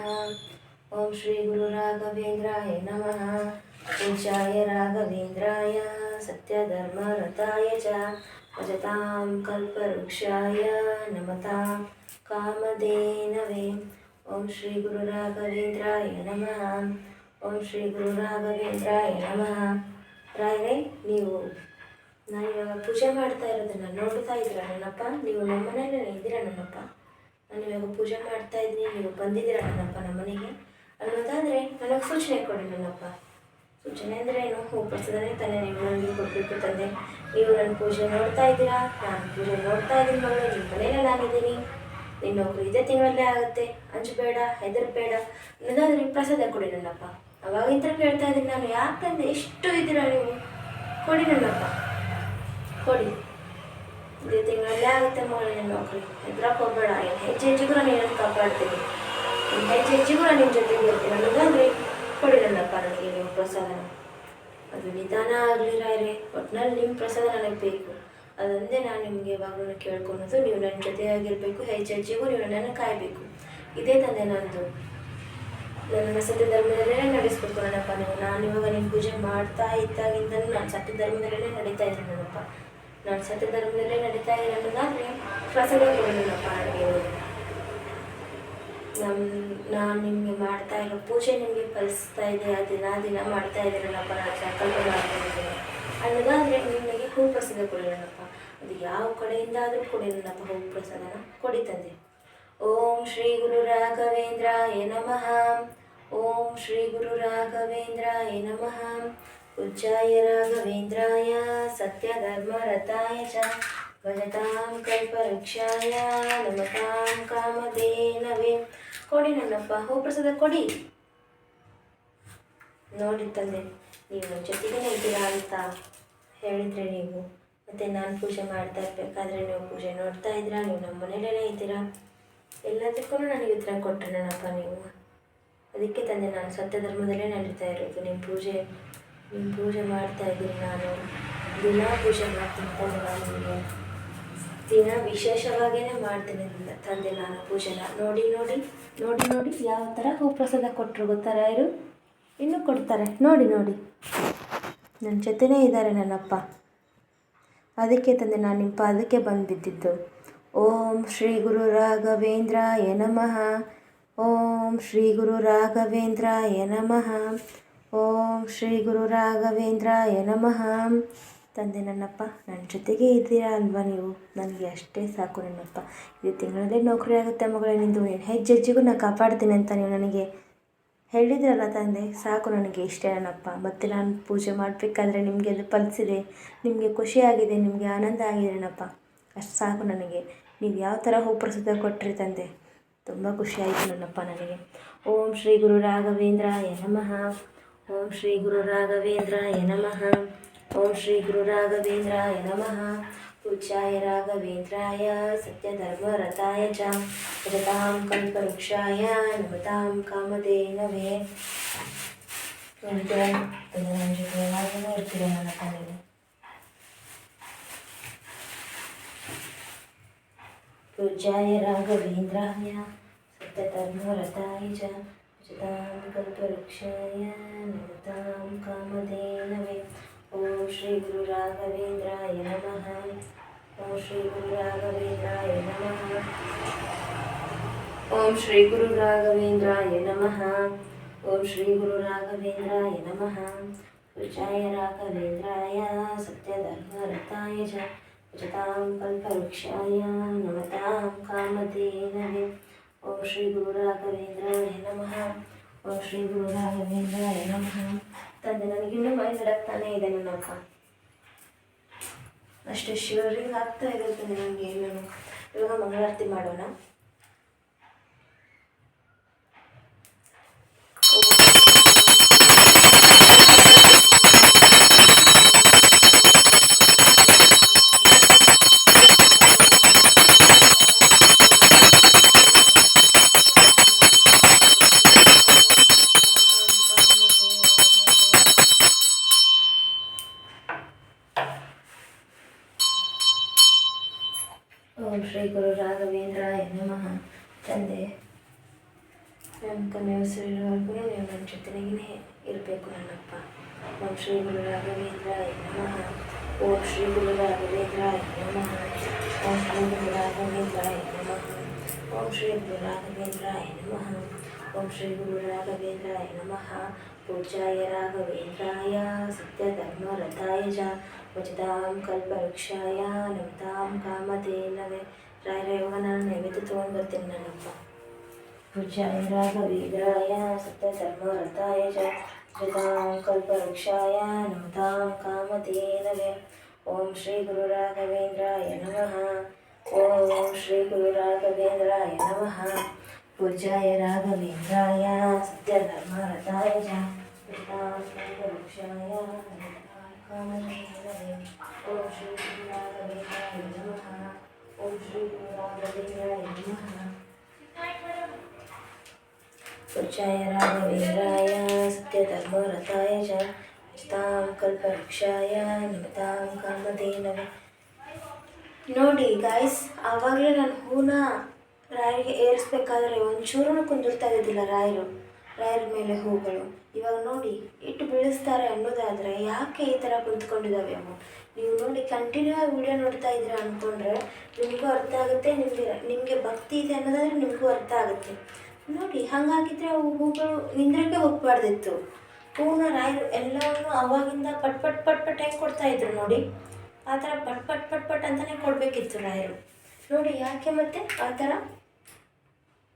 ಓಂ ಶ್ರೀ ಗುರು ರಾಘವೇಂದ್ರಾಯ ನಮಃ. पूज्याय राघवेन्द्राय सत्यधर्मरताय च भजतां कल्पवृक्षाय नमतां कामधेनवे। ओम श्री गुरु राघवेन्द्राय नमः. ओम श्री गुरु राघवेन्द्राय नमः. ರಾಯರೇ, ನೀವು ನಾನು ಇವಾಗ ಪೂಜೆ ಮಾಡ್ತಾ ಇರೋದನ್ನು ನೋಡ್ತಾ ಇದ್ದೀರಾ ನನ್ನಪ್ಪ? ನೀವು ನಮ್ಮ ಮನೆಯಲ್ಲೇ ಇದ್ದೀರಾ ನನ್ನಪ್ಪ? ನಾನು ಇವಾಗ ಪೂಜೆ ಮಾಡ್ತಾ ಇದ್ದೀನಿ, ನೀವು ಬಂದಿದ್ದೀರಾ ನನ್ನಪ್ಪ ನಮ್ಮ ಮನೆಗೆ ಅನ್ನೋದಾದರೆ ನನಗೆ ಸೂಚನೆ ಕೊಡಿ ನನ್ನಪ್ಪ. ಸೂಚನೆ ಅಂದರೆ ಏನು? ಪ್ರಸಾದನೇ ತಾನೇ ನೀವು ನನಗೆ ಕೊಡಬೇಕು ತಂದೆ. ನೀವು ನನ್ನ ಪೂಜೆ ನೋಡ್ತಾ ಇದ್ದೀರಾ, ನಾನು ಪೂಜೆ ನೋಡ್ತಾ ಇದ್ದೀನಿ ಮಗಳು. ನಿಮ್ಮ ಮನೇಲೆ ನಾನಿದ್ದೀನಿ. ನಿನ್ನ ನೌಕರಿ ಇದೇ ತಿಂಗಳಲ್ಲೇ ಆಗುತ್ತೆ. ಅಂಜಬೇಡ, ಹೆದರಬೇಡ ಅನ್ನೋದಾದ್ರೆ ಪ್ರಸಾದ ಕೊಡಿ ನನ್ನಪ್ಪ. ಅವಾಗಿಂತ ಕೇಳ್ತಾ ಇದ್ದೀನಿ ನಾನು, ಯಾಕಂದ್ರೆ ಎಷ್ಟು ಇದ್ದೀರಾ ನೀವು? ಕೊಡಿ ನನ್ನಪ್ಪ, ಕೊಡಿ. ಇದೇ ತಿಂಗಳಲ್ಲೇ ಆಗುತ್ತೆ ಮಗಳು ನಿನ್ನ ನೌಕರಿ. ಹೆದ್ರಕ್ಕೆ ಹೋಗಬೇಡ. ಹೆಜ್ಜೆಗೂ ನಾನು ಏನನ್ನು ಕಾಪಾಡ್ತೀನಿ. ಹೆಜ್ಜೆಗೂ ನಾನು ನಿಮ್ಮ ಜೊತೆಗೆ ಇರ್ತೀನಿ ಅನ್ನೋದಾದರೆ ಕೊಡಿ ನನ್ನಪ್ಪ ನನಗೆ ನೀವು ಪ್ರಸಾದ. ಅದು ನಿಧಾನ ಆಗಲಿ ರಾಯರೇ, ಒಟ್ಟಿನಲ್ಲಿ ನಿಮ್ಮ ಪ್ರಸಾದ ನನಗೆ ಬೇಕು. ಅದೊಂದೇ ನಾನು ನಿಮಗೆ ಯಾವಾಗಲೂ ಕೇಳ್ಕೊಳೋದು. ನೀವು ನನ್ನ ಜೊತೆಯಾಗಿರಬೇಕು. ಹೆಜ್ಜೆಗೂ ನೀವು ನನ್ನನ್ನು ಕಾಯಬೇಕು. ಇದೇ ತಂದೆ ನಂದು. ನನ್ನ ಸತ್ಯ ಧರ್ಮದಲ್ಲೇ ನಡೆಸ್ಬೇಕು ನನ್ನಪ್ಪ ನೀವು. ನಾನು ಇವಾಗ ನಿಮ್ಮ ಪೂಜೆ ಮಾಡ್ತಾ ಇದ್ದಾಗಿಂದಲೂ ನಾನು ಸತ್ಯ ಧರ್ಮದಲ್ಲೇ ನಡೀತಾ ಇದ್ದೀನಿ ನನ್ನಪ್ಪ. ನಾನು ಸತ್ಯ ಧರ್ಮದಲ್ಲೇ ನಡೀತಾ ಇದ್ದೀನಿ ಅನ್ನೋದಾದರೆ ಪ್ರಸಾದ ಕೊಡಿ ನನ್ನಪ್ಪ ನನಗೆ. ನಾನು ನಿಮಗೆ ಮಾಡ್ತಾ ಇರೋ ಪೂಜೆ ನಿಮಗೆ ಫಲಿಸ್ತಾ ಇದೆ. ದಿನ ಮಾಡ್ತಾ ಇದ್ದೀರಲ್ಲಪ್ಪ. ನಾನು ಸಂಕಲ್ಪ ಮಾಡ್ತಾಯಿದ್ದೀನಿ ಅನ್ನೋದಾದರೆ ನಿಮಗೆ ಹೂ ಪ್ರಸಾದ ಕೊಡಿ ನನ್ನಪ್ಪ. ಅದು ಯಾವ ಕಡೆಯಿಂದ ಆದರೂ ಕೊಡಿ ನನ್ನಪ್ಪ. ಹೂ ಪ್ರಸಾದನ ಕೊಡಿ ತಂದೆ. ಓಂ ಶ್ರೀ ಗುರು ರಾಘವೇಂದ್ರಾಯ ನಮಃ. ಓಂ ಶ್ರೀ ಗುರು ರಾಘವೇಂದ್ರಾಯ ನಮಃ. पूज्याय राघवेन्द्राय सत्यधर्मरताय च भजतां कल्पवृक्षाय नमतां कामधेनवे। ಕೊಡಿ ನನ್ನಪ್ಪ, ಹೂ ಪ್ರಸಾದ ಕೊಡಿ. ನೋಡಿ ತಂದೆ, ನೀವು ನನ್ನ ಜೊತೆಗೇ ಇದ್ದೀರಾ ಅಂತ ಹೇಳಿದರೆ ನೀವು, ಮತ್ತು ನಾನು ಪೂಜೆ ಮಾಡ್ತಾ ಇರಬೇಕಾದ್ರೆ ನೀವು ಪೂಜೆ ನೋಡ್ತಾ ಇದ್ದೀರಾ, ನೀವು ನಮ್ಮ ಮನೇಲೇ ಇದ್ದೀರಾ, ಎಲ್ಲದಕ್ಕೂ ನನಗೆ ಉತ್ತರ ಕೊಟ್ಟರೆ ನನ್ನಪ್ಪ ನೀವು. ಅದಕ್ಕೆ ತಂದೆ ನಾನು ಸತ್ಯ ಧರ್ಮದಲ್ಲೇ ನಡೀತಾ ಇರೋದು. ನಿಮ್ಮ ಪೂಜೆ ಮಾಡ್ತಾ ಇದ್ದೀನಿ. ನಾನು ದಿನ ಪೂಜೆ ಮಾಡ್ತೀನಿ ತಂದೆ. ನಾನು ನಿಮಗೆ ದಿನ ವಿಶೇಷವಾಗಿಯೇ ಮಾಡ್ತೀನಿ ತಂದೆ ನಾನು ಪೂಜೆನ. ನೋಡಿ ನೋಡಿ ನೋಡಿ ನೋಡಿ ಯಾವ ಥರ ಹೂಪ್ರಸಾದ ಕೊಟ್ಟರು ಗೊತ್ತಾ ರಾಯರು? ಇನ್ನೂ ಕೊಡ್ತಾರೆ ನೋಡಿ ನೋಡಿ. ನನ್ನ ಜೊತೆನೇ ಇದ್ದಾರೆ ನನ್ನಪ್ಪ. ಅದಕ್ಕೆ ತಂದೆ ನಾನು ನಿಮ್ಮ ಪಾದಕ್ಕೆ ಬಂದು ಬಿದ್ದಿದ್ದು. ಓಂ ಶ್ರೀ ಗುರು ರಾಘವೇಂದ್ರಾಯ ನಮಃ. ಓಂ ಶ್ರೀ ಗುರು ರಾಘವೇಂದ್ರಾಯ ನಮಃ. ಓಂ ಶ್ರೀ ಗುರು ರಾಘವೇಂದ್ರಾಯ ನಮಃ. ತಂದೆ ನನ್ನಪ್ಪ, ನನ್ನ ಜೊತೆಗೆ ಇದ್ದೀರಾ ಅಲ್ವಾ ನೀವು? ನನಗೆ ಅಷ್ಟೇ ಸಾಕು ನನ್ನಪ್ಪ. ಇದು ತಿಂಗಳಲ್ಲೇ ನೌಕರಿ ಆಗುತ್ತೆ ಮಗಳೇ ನಿಂದು, ನೀನು ಹೆಜ್ಜೆಜ್ಜೆಗೂ ನಾನು ಕಾಪಾಡ್ತೀನಿ ಅಂತ ನೀವು ನನಗೆ ಹೇಳಿದ್ರಲ್ಲ ತಂದೆ. ಸಾಕು ನನಗೆ ಇಷ್ಟೇ ನನ್ನಪ್ಪ. ಮತ್ತು ನಾನು ಪೂಜೆ ಮಾಡಬೇಕಾದ್ರೆ ನಿಮಗೆ ಅದು ಫಲಿಸಿದೆ, ನಿಮಗೆ ಖುಷಿಯಾಗಿದೆ, ನಿಮಗೆ ಆನಂದ ಆಗಿದೆ ನನ್ನಪ್ಪ. ಅಷ್ಟು ಸಾಕು ನನಗೆ. ನೀವು ಯಾವ ಥರ ಹೂಪ್ರಸಾದ ಕೊಟ್ಟರೆ ತಂದೆ, ತುಂಬ ಖುಷಿಯಾಯಿತು ನನ್ನಪ್ಪ ನನಗೆ. ಓಂ ಶ್ರೀ ಗುರು ರಾಘವೇಂದ್ರಾಯ ನಮಃ. ಓಂ ಶ್ರೀ ಗುರು ರಾಘವೇಂದ್ರಾಯ ನಮಃ. ಓಂ ಶ್ರೀ ಗುರು ರಾಘವೇಂದ್ರಾಯ ನಮಃ. ಪೂಜ್ಯಾಯ ರಾಘವೇಂದ್ರಾಯ ಸತ್ಯಧರ್ಮರತಾಯ ಚ ಭಜತಾಂ ಕಲ್ಪವೃಕ್ಷಾಯ ನಮತಾಂ ಕಾಮಧೇನವೇ. ನನ್ನ ಜೊತೆ ಯಾವಾಗಲೂ ಇರ್ತೀರ ನನ್ನ ಕಣ್ಣಲ್ಲಿ. ಪೂಜ್ಯಾಯ ರಾಘವೇಂದ್ರಾಯ ಸತ್ಯಧರ್ಮರತಾಯ ಚ ಭಜತಾಂ ಕಲ್ಪವೃಕ್ಷಾಯ ನಮತಾಂ ಕಾಮಧೇನವೇ. ಓಂ ಶ್ರೀ ಗುರು ರಾಘವೇಂದ್ರಾಯ ನಮಃ. ಓಂ ಶ್ರೀ ಗುರು ರಾಘವೇಂದ್ರಾಯ ನಮಃ. ಓಂ ಶ್ರೀ ಗುರು ರಾಘವೇಂದ್ರಾಯ ನಮಃ. ಓಂ ಶ್ರೀ ಗುರು ರಾಘವೇಂದ್ರಾಯ ನಮಃ. ಪೂಜ್ಯಾಯ ರಾಘವೇಂದ್ರಾಯ ಸತ್ಯಧರ್ಮರತಾಯ ಚ ಭಜತಾಂ ಕಲ್ಪವೃಕ್ಷಾಯ ನಮತಾಂ ಕಾಮಧೇನವೇ. ಓಂ ಶ್ರೀ ಗುರು ರಾಘವೇಂದ್ರಾಯ ನಮಃ. ಓಂ ಶ್ರೀ ಗುರು ರಾಘವೇಂದ್ರಾಯ ನಮಃ. ತಂದೆ ನನಗಿನ್ನೂ ಮೈ ನಡಕ್ತಾನೆ ಇದೆ ನನ್ನಪ್ಪ. ಅಷ್ಟು ಶಿವರಿಂಗ್ ಆಗ್ತಾ ಇದೆ ತಂದೆ ನನಗೆ. ನಾನು ಇವಾಗ ಮಂಗಳಾರತಿ ಮಾಡೋಣ. ಓಂ ಶ್ರೀ ಗುರು ರಾಘವೇಂದ್ರಾಯ ನಮಃ. ತಂದೆ ನನ್ನ ಕನ್ಯಾವರೆಗೂ ನೀವು ನನ್ನ ಜೊತೆಗೇ ಇರಬೇಕು ನನ್ನಪ್ಪ. ಓಂ ಶ್ರೀ ಗುರು ರಾಘವೇಂದ್ರಾಯ ನಮಃ. ಓಂ ಶ್ರೀ ಗುರು ರಾಘವೇಂದ್ರಾಯ ನಮಃ. ಓಂ ಶ್ರೀ ಗುರು ರಾಘವೇಂದ್ರಾಯ ನಮಃ. ಓಂ ಶ್ರೀ ಗುರು ರಾಘವೇಂದ್ರಾಯ ನಮಃ. ಓಂ ಶ್ರೀ ಗುರು ರಾಘವೇಂದ್ರಾಯ ನಮಃ. ಪೂಜ್ಯಾಯ ರಾಘವೇಂದ್ರಾಯ ಸತ್ಯಧರ್ಮರತಾಯ ಚ ಭಜತಾಂ ಕಲ್ಪವೃಕ್ಷಾಯ ನಮತಾಂ ಕಾಮಧೇನವೇ. ರಾಯರ ಇವಾಗ ನಾನು ನೈವೇದ್ಯ ತೊಗೊಂಡು ಬರ್ತೀನಿ ನನ್ನಪ್ಪ. ಪೂಜ್ಯಾಯ ರಾಘವೇಂದ್ರಾಯ ಸತ್ಯಧರ್ಮರತಾಯ ಚ ಭಜತಾಂ ಕಲ್ಪವೃಕ್ಷಾಯ ನಮತಾಂ ಕಾಮಧೇನವೇ. ಓಂ ಶ್ರೀ ಗುರು ರಾಘವೇಂದ್ರಾಯ ನಮಃ. ಓಂ ಶ್ರೀ ಗುರು ರಾಘವೇಂದ್ರಾಯ ನಮಃ. ಪೂಜ್ಯಾಯ ರಾಘವೇಂದ್ರಾಯ ಸತ್ಯಧರ್ಮರತಾಯ ಚ ಭಜತಾಂ ಕಲ್ಪವೃಕ್ಷಾಯ ನಮತಾಂ ಕಾಮಧೇನವೇ. ಓಂ ಶ್ರೀ ಗುರು ರಾಘವೇಂದ್ರಾಯ ನಮಃ. ಓಂ ಶ್ರೀ ಗುರು ರಾಘವೇಂದ್ರಾಯ ನಮಃ. ಪೂಜ್ಯಾಯ ರಾಘವೇಂದ್ರಾಯ ಸತ್ಯಧರ್ಮರತಾಯ ಚ ಭಜತಾಂ ಕಲ್ಪವೃಕ್ಷಾಯ ನಮತಾಂ ಕಾಮಧೇನವೇ. ನೋಡಿ ಗಾಯ್ಸ್, ಆವಾಗಲೇ ನಾನು ಹೂನ ರಾಯರಿಗೆ ಏರಿಸ್ಬೇಕಾದ್ರೆ ಒಂಚೂರೂ ಕುಂದಿರ್ತಾ ಇದ್ದಿಲ್ಲ ರಾಯರ ಮೇಲೆ ಹೂಗಳು. ಇವಾಗ ನೋಡಿ ಇಟ್ಟು ಬೆಳೆಸ್ತಾರೆ ಅನ್ನೋದಾದರೆ ಯಾಕೆ ಈ ಥರ ಕುಂತ್ಕೊಂಡಿದ್ದಾವೆ ಅವು? ನೀವು ನೋಡಿ ಕಂಟಿನ್ಯೂ ಆಗಿ ವಿಡಿಯೋ ನೋಡ್ತಾ ಇದ್ದೀರಾ ಅಂದ್ಕೊಂಡ್ರೆ ನಿಮಗೂ ಅರ್ಥ ಆಗುತ್ತೆ. ನಿಮಗೆ ಭಕ್ತಿ ಇದೆ ಅನ್ನೋದಾದರೆ ನಿಮಗೂ ಅರ್ಥ ಆಗುತ್ತೆ. ನೋಡಿ ಹಾಗಾಗಿದ್ದರೆ ಅವು ಹೂಗಳು ನಿಂದ್ರಕ್ಕೆ ಹೋಗ್ಬಾರ್ದಿತ್ತು. ಹೂನ ರಾಯರು ಎಲ್ಲವನ್ನೂ ಅವಾಗಿಂದ ಪಟ್ ಪಟ್ ಪಟ್ ಪಟ್ ಹೆಂಗೆ ಕೊಡ್ತಾಯಿದ್ರು ನೋಡಿ, ಆ ಥರ ಪಟ್ ಪಟ್ ಪಟ್ ಪಟ್ ಅಂತಲೇ ಕೊಡಬೇಕಿತ್ತು ರಾಯರು. ನೋಡಿ ಯಾಕೆ ಮತ್ತೆ ಆ ಥರ